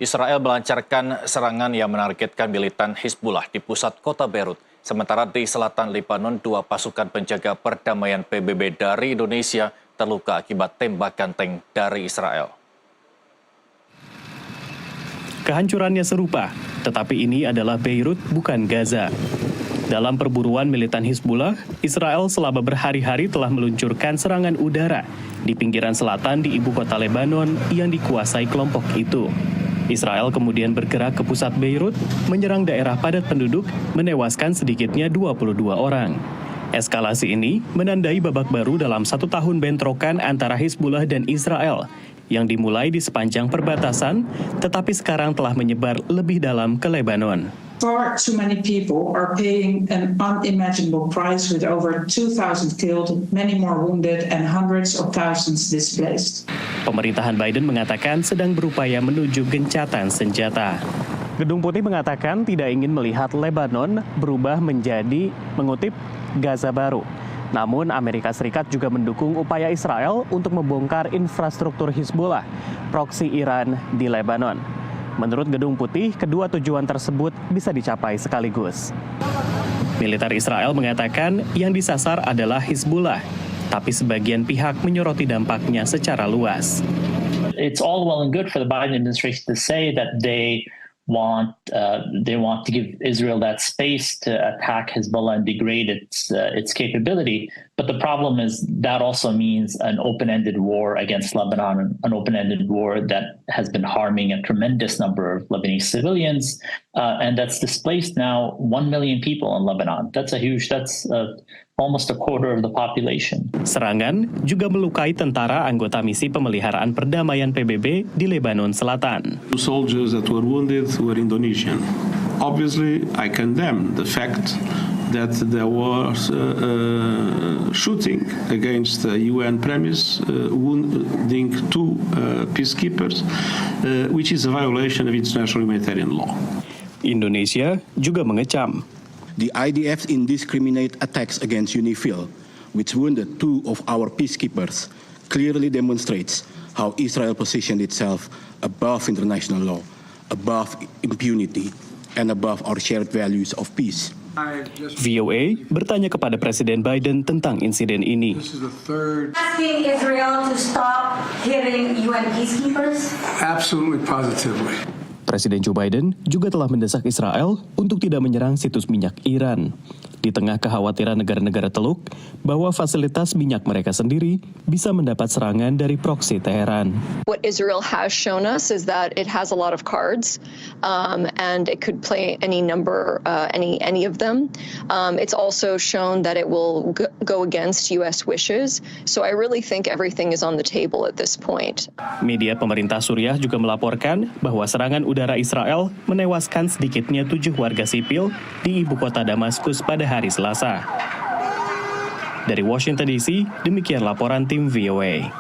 Israel melancarkan serangan yang menargetkan militan Hizbullah di pusat kota Beirut. Sementara di selatan Lebanon, 2 pasukan penjaga perdamaian PBB dari Indonesia terluka akibat tembakan tank dari Israel. Kehancurannya serupa, tetapi ini adalah Beirut, bukan Gaza. Dalam perburuan militan Hizbullah, Israel selama berhari-hari telah meluncurkan serangan udara di pinggiran selatan di ibu kota Lebanon yang dikuasai kelompok itu. Israel kemudian bergerak ke pusat Beirut, menyerang daerah padat penduduk, menewaskan sedikitnya 22 orang. Eskalasi ini menandai babak baru dalam 1 tahun bentrokan antara Hizbullah dan Israel, yang dimulai di sepanjang perbatasan, tetapi sekarang telah menyebar lebih dalam ke Lebanon. Far too many people are paying an unimaginable price with over 2,000 killed, many more wounded, and hundreds of thousands displaced. Pemerintahan Biden mengatakan sedang berupaya menuju gencatan senjata. Gedung Putih mengatakan tidak ingin melihat Lebanon berubah menjadi, mengutip, Gaza baru. Namun Amerika Serikat juga mendukung upaya Israel untuk membongkar infrastruktur Hizbullah, proksi Iran di Lebanon. Menurut Gedung Putih, kedua tujuan tersebut bisa dicapai sekaligus. Militer Israel mengatakan yang disasar adalah Hizbullah, tapi sebagian pihak menyoroti dampaknya secara luas. It's all well and good for the Biden administration to say that they want to give Israel that space to attack Hezbollah and degrade its capability. But the problem is that also means an open-ended war against Lebanon, an open-ended war that has been harming a tremendous number of Lebanese civilians, and that's displaced now 1 million people in Lebanon. That's almost a quarter of the population. Serangan juga melukai tentara anggota misi pemeliharaan perdamaian PBB di Lebanon Selatan. Soldiers that were wounded were Indonesian. Obviously, I condemn the fact that there was shooting against the UN premise, wounding 2 peacekeepers, which is a violation of international humanitarian law. Indonesia juga mengecam. The IDF's indiscriminate attacks against UNIFIL, which wounded 2 of our peacekeepers, clearly demonstrates how Israel positioned itself above international law, above impunity, and above our shared values of peace. VOA bertanya kepada Presiden Biden tentang insiden ini. Asking Israel to stop hitting UN peacekeepers? Absolutely, positively. Presiden Joe Biden juga telah mendesak Israel untuk tidak menyerang situs minyak Iran. Di tengah kekhawatiran negara-negara Teluk bahwa fasilitas minyak mereka sendiri bisa mendapat serangan dari proksi Teheran. What Israel has shown us is that it has a lot of cards, and it could play any number, any of them. It's also shown that it will go against U.S. wishes. So I really think everything is on the table at this point. Media pemerintah Suriah juga melaporkan bahwa serangan udara Israel menewaskan sedikitnya 7 warga sipil di ibu kota Damaskus pada hari Selasa. Dari Washington DC, demikian laporan tim VOA.